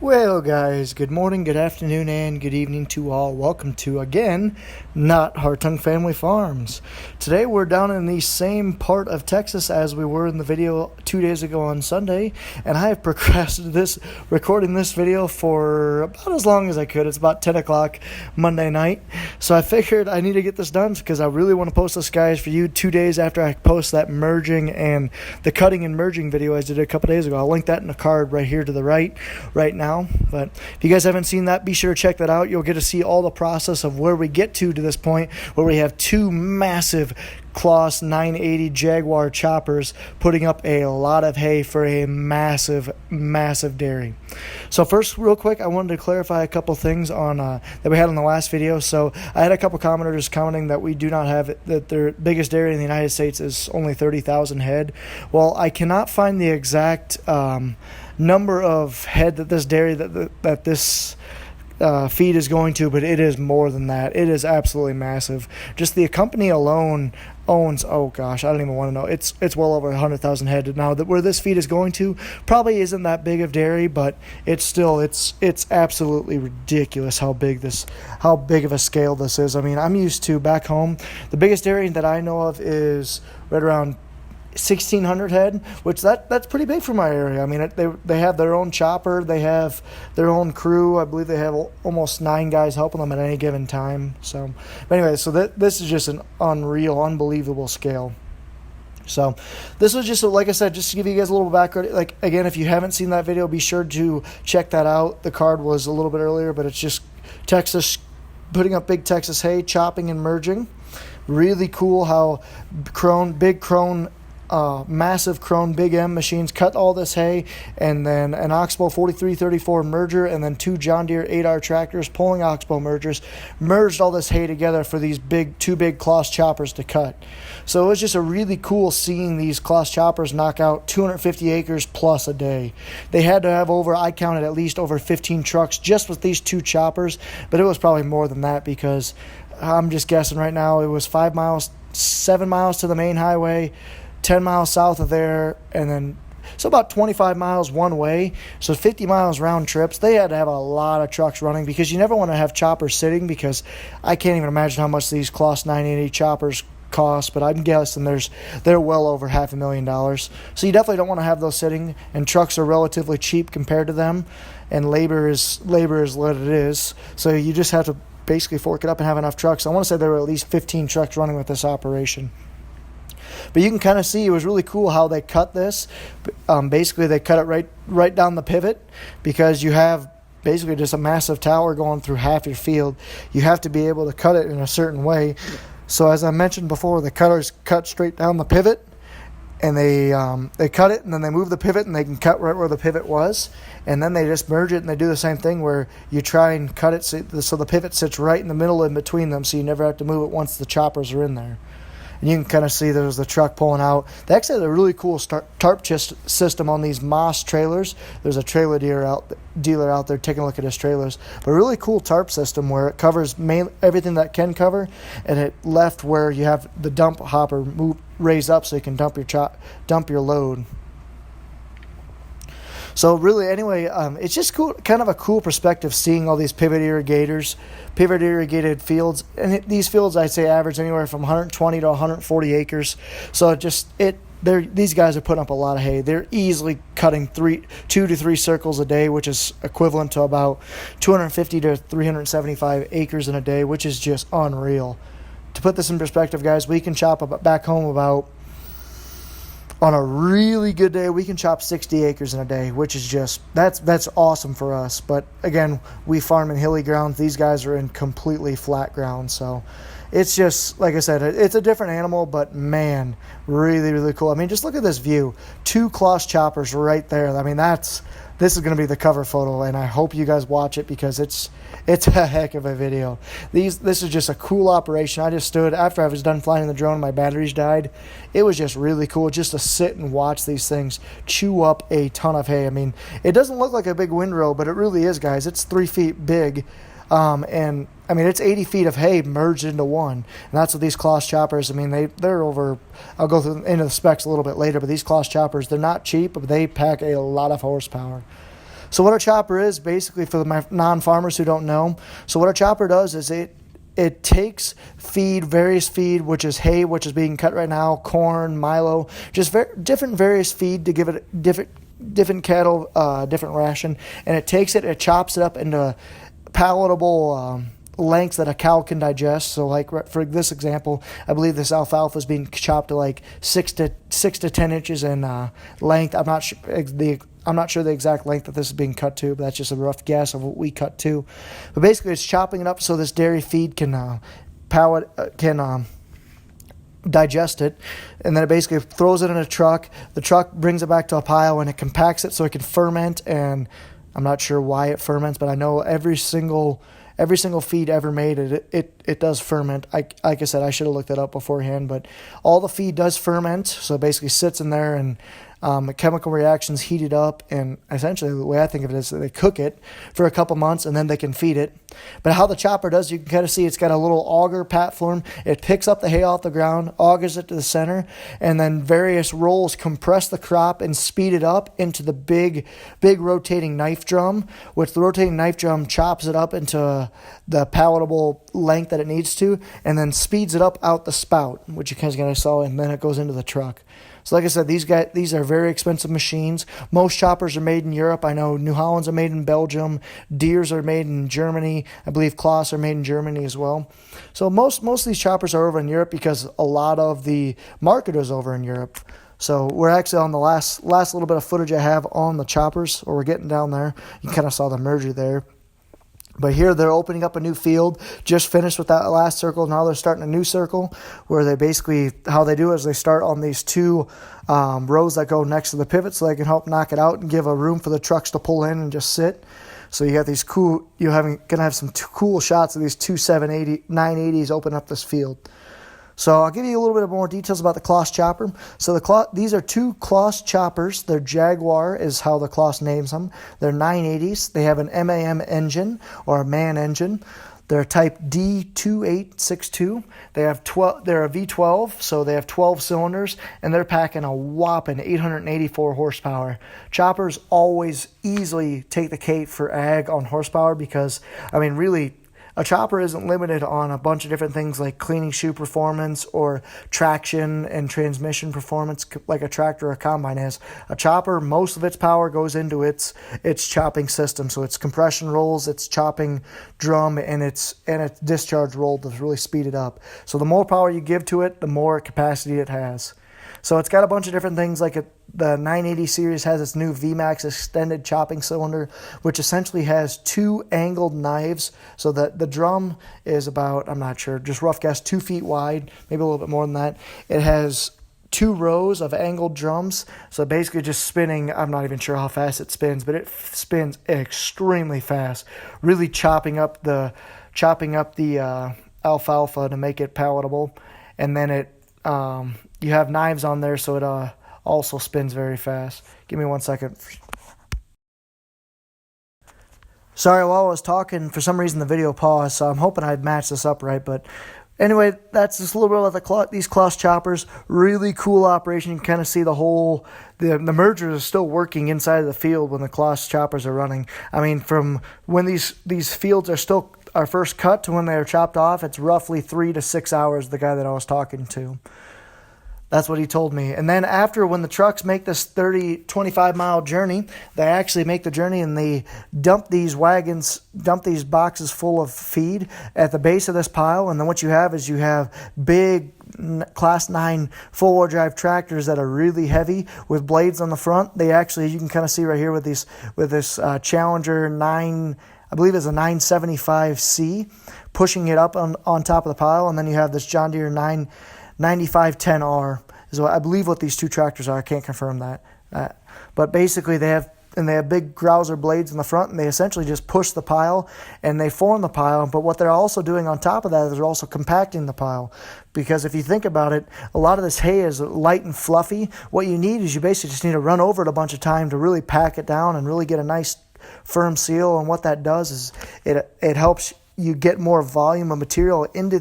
Well, guys, good morning, good afternoon, and good evening to all. Welcome to, again, not Hartung Family Farms. Today, we're down in the same part of Texas as we were in the video 2 days ago on Sunday, and I have procrastinated recording this video for about as long as I could. It's about 10 o'clock Monday night, so I figured I need to get this done because I really want to post this, guys, for you 2 days after I post that merging and the cutting and merging video I did a couple days ago. I'll link that in the card right here to the right now. But if you guys haven't seen that, be sure to check that out. You'll get to see all the process of where we get to this point where we have two massive Claas 980 Jaguar choppers putting up a lot of hay for a massive dairy. So first, real quick, I wanted to clarify a couple things on that we had on the last video. So I had a couple commenters commenting that we do not have that their biggest dairy in the United States is only 30,000 head. Well, I cannot find the exact number of head that this dairy that this feed is going to, but it is more than that. It is absolutely massive. Just the company alone owns, oh gosh, I don't even want to know. It's well over 100,000 head. Now that where this feed is going to probably isn't that big of dairy, but it's still it's absolutely ridiculous how big of a scale this is. I mean, I'm used to back home, the biggest dairy that I know of is right around 1,600 head, which that's pretty big for my area. I mean, they have their own chopper, they have their own crew. I believe they have almost 9 guys helping them at any given time. So, but anyway, so this is just an unbelievable scale. So this was just, like I said, just to give you guys a little background. Like, again, if you haven't seen that video, be sure to check that out. The card was a little bit earlier, but it's just Texas putting up big Texas hay, chopping and merging. Really cool how massive Krone Big M machines cut all this hay, and then an Oxbow 4334 merger, and then 2 John Deere 8R tractors pulling Oxbow mergers merged all this hay together for these two big Claas choppers to cut. So it was just a really cool seeing these Claas choppers knock out 250 acres plus a day. They had to have I counted at least over 15 trucks just with these 2 choppers, but it was probably more than that because I'm just guessing right now it was 7 miles to the main highway, 10 miles south of there, and then so about 25 miles one way, so 50 miles round trips. They had to have a lot of trucks running because you never want to have choppers sitting, because I can't even imagine how much these Claas 980 choppers cost, but I'm guessing they're well over $500,000. So you definitely don't want to have those sitting, and trucks are relatively cheap compared to them, and labor is what it is. So you just have to basically fork it up and have enough trucks. I want to say there were at least 15 trucks running with this operation. But you can kind of see it was really cool how they cut this. Basically, they cut it right down the pivot, because you have basically just a massive tower going through half your field. You have to be able to cut it in a certain way. So as I mentioned before, the cutters cut straight down the pivot, and they cut it, and then they move the pivot, and they can cut right where the pivot was, and then they just merge it, and they do the same thing where you try and cut it so the pivot sits right in the middle in between them, so you never have to move it once the choppers are in there. And you can kind of see there's the truck pulling out. They actually had a really cool tarp system on these Moss trailers. There's a trailer dealer out there taking a look at his trailers. But a really cool tarp system where it covers everything that can cover, and it left where you have the dump hopper raised up so you can dump your load. So really, anyway, it's just cool, kind of a cool perspective seeing all these pivot irrigated fields. And these fields, I'd say, average anywhere from 120 to 140 acres. So these guys are putting up a lot of hay. They're easily cutting 2 to 3 circles a day, which is equivalent to about 250 to 375 acres in a day, which is just unreal. To put this in perspective, guys, we can chop back home about, on a really good day, we can chop 60 acres in a day, which is just, that's awesome for us. But again, we farm in hilly ground. These guys are in completely flat ground. So it's just, like I said, it's a different animal, but man, really, really cool. I mean, just look at this view. 2 Claas choppers right there. I mean, this is going to be the cover photo, and I hope you guys watch it because it's a heck of a video. This is just a cool operation. I just stood, after I was done flying the drone and my batteries died, it was just really cool just to sit and watch these things chew up a ton of hay. I mean, it doesn't look like a big windrow, but it really is, guys. It's 3 feet big, and I mean, it's 80 feet of hay merged into one, and that's what these Claas choppers, I mean, they're over, I'll go into the specs a little bit later, but these Claas choppers, they're not cheap, but they pack a lot of horsepower. So what a chopper is, basically, for my non-farmers who don't know, so what a chopper does is it takes various feed, which is hay, which is being cut right now, corn, milo, just different various feed to give it different cattle, different ration, and it takes it chops it up into palatable lengths that a cow can digest. So like for this example, I believe this alfalfa is being chopped to like 6 to 10 inches in length. I'm not sure the exact length that this is being cut to, but that's just a rough guess of what we cut to. But basically, it's chopping it up so this dairy feed can digest it, and then it basically throws it in a truck. The truck brings it back to a pile, and it compacts it so it can ferment. And I'm not sure why it ferments, but I know every single feed ever made, it does ferment. Like I said, I should have looked that up beforehand, but all the feed does ferment, so it basically sits in there, and chemical reactions heat it up, and essentially the way I think of it is that they cook it for a couple months and then they can feed it. But how the chopper does, you can kind of see it's got a little auger platform. It picks up the hay off the ground, augers it to the center, and then various rolls compress the crop and speed it up into the big rotating knife drum, which the rotating knife drum chops it up into the palatable length that it needs to, and then speeds it up out the spout, which you kind of saw, and then it goes into the truck. So like I said, these are very expensive machines. Most choppers are made in Europe. I know New Hollands are made in Belgium. Deere's are made in Germany. I believe Claas are made in Germany as well. So most of these choppers are over in Europe because a lot of the market is over in Europe. So we're actually on the last little bit of footage I have on the choppers, or we're getting down there. You kind of saw the merger there. But here they're opening up a new field, just finished with that last circle. Now they're starting a new circle where they basically, how they do it is they start on these two rows that go next to the pivot so they can help knock it out and give a room for the trucks to pull in and just sit. So you got these cool, going to have some cool shots of these two 980s open up this field. So I'll give you a little bit more details about the Claas chopper. So these are two Claas choppers. They're Jaguar is how the Claas names them. They're 980s. They have an MAM engine, or a MAN engine. They're type D2862. They're a V12, so they have 12 cylinders, and they're packing a whopping 884 horsepower. Choppers always easily take the cake for ag on horsepower because, really, a chopper isn't limited on a bunch of different things like cleaning shoe performance or traction and transmission performance like a tractor or a combine is. A chopper, most of its power goes into its chopping system. So its compression rolls, its chopping drum, and its discharge roll to really speed it up. So the more power you give to it, the more capacity it has. So it's got a bunch of different things like the 980 series has its new VMAX extended chopping cylinder, which essentially has two angled knives. So that the drum is about, I'm not sure, just rough guess, 2 feet wide, maybe a little bit more than that. It has 2 rows of angled drums. So basically just spinning, I'm not even sure how fast it spins, but it spins extremely fast, really chopping up the alfalfa to make it palatable. And then you have knives on there, so it also spins very fast. Give me 1 second. Sorry, while I was talking, for some reason the video paused, so I'm hoping I'd match this up right. But anyway, that's just a little bit about these Claas choppers. Really cool operation. You can kind of see the merger is still working inside of the field when the Claas choppers are running. From when these fields are first cut to when they are chopped off, it's roughly 3 to 6 hours, the guy that I was talking to. That's what he told me. And then when the trucks make this 25-mile journey, they actually make the journey and they dump these boxes full of feed at the base of this pile. And then what you have big Class 9 four-wheel drive tractors that are really heavy with blades on the front. They actually, you can kind of see right here with this Challenger 9, I believe it's a 975C, pushing it up on top of the pile. And then you have this John Deere 9510R is what I believe what these two tractors are. I can't confirm that. But basically they have big grouser blades in the front, and they essentially just push the pile and they form the pile. But what they're also doing on top of that is they're also compacting the pile. Because if you think about it, a lot of this hay is light and fluffy. What you need is you basically just need to run over it a bunch of times to really pack it down and really get a nice firm seal. And what that does is it helps you get more volume of material into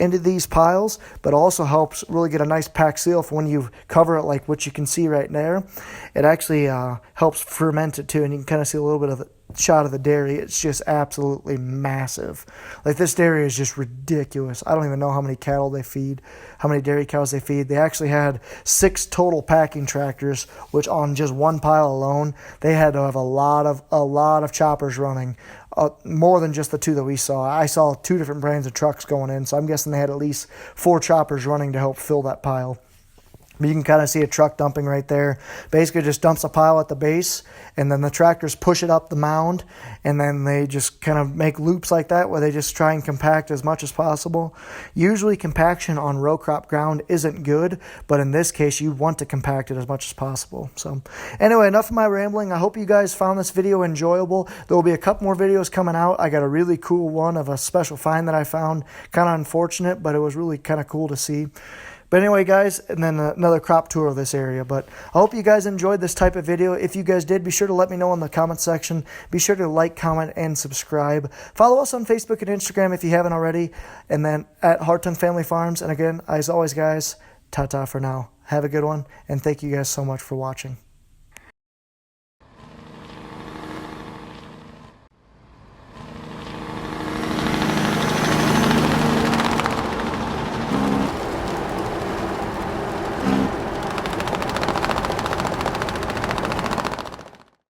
into these piles, but also helps really get a nice pack seal for when you cover it, like what you can see right there. It actually helps ferment it too, and you can kind of see a little bit of the shot of the dairy. It's just absolutely massive. Like, this dairy is just ridiculous. I don't even know how many cattle they feed, how many dairy cows they feed. They actually had 6 total packing tractors, which on just one pile alone, they had to have a lot of choppers running. More than just the 2 that we saw. I saw 2 different brands of trucks going in, so I'm guessing they had at least 4 choppers running to help fill that pile. But you can kind of see a truck dumping right there. Basically just dumps a pile at the base, and then the tractors push it up the mound, and then they just kind of make loops like that where they just try and compact as much as possible. Usually compaction on row crop ground isn't good, but in this case you want to compact it as much as possible. So anyway, enough of my rambling. I hope you guys found this video enjoyable. There will be a couple more videos coming out. I got a really cool one of a special find that I found. Kind of unfortunate, but it was really kind of cool to see. But anyway, guys, and then another crop tour of this area. But I hope you guys enjoyed this type of video. If you guys did, be sure to let me know in the comment section. Be sure to like, comment, and subscribe. Follow us on Facebook and Instagram if you haven't already. And then at Hartung Family Farms. And again, as always, guys, ta-ta for now. Have a good one. And thank you guys so much for watching.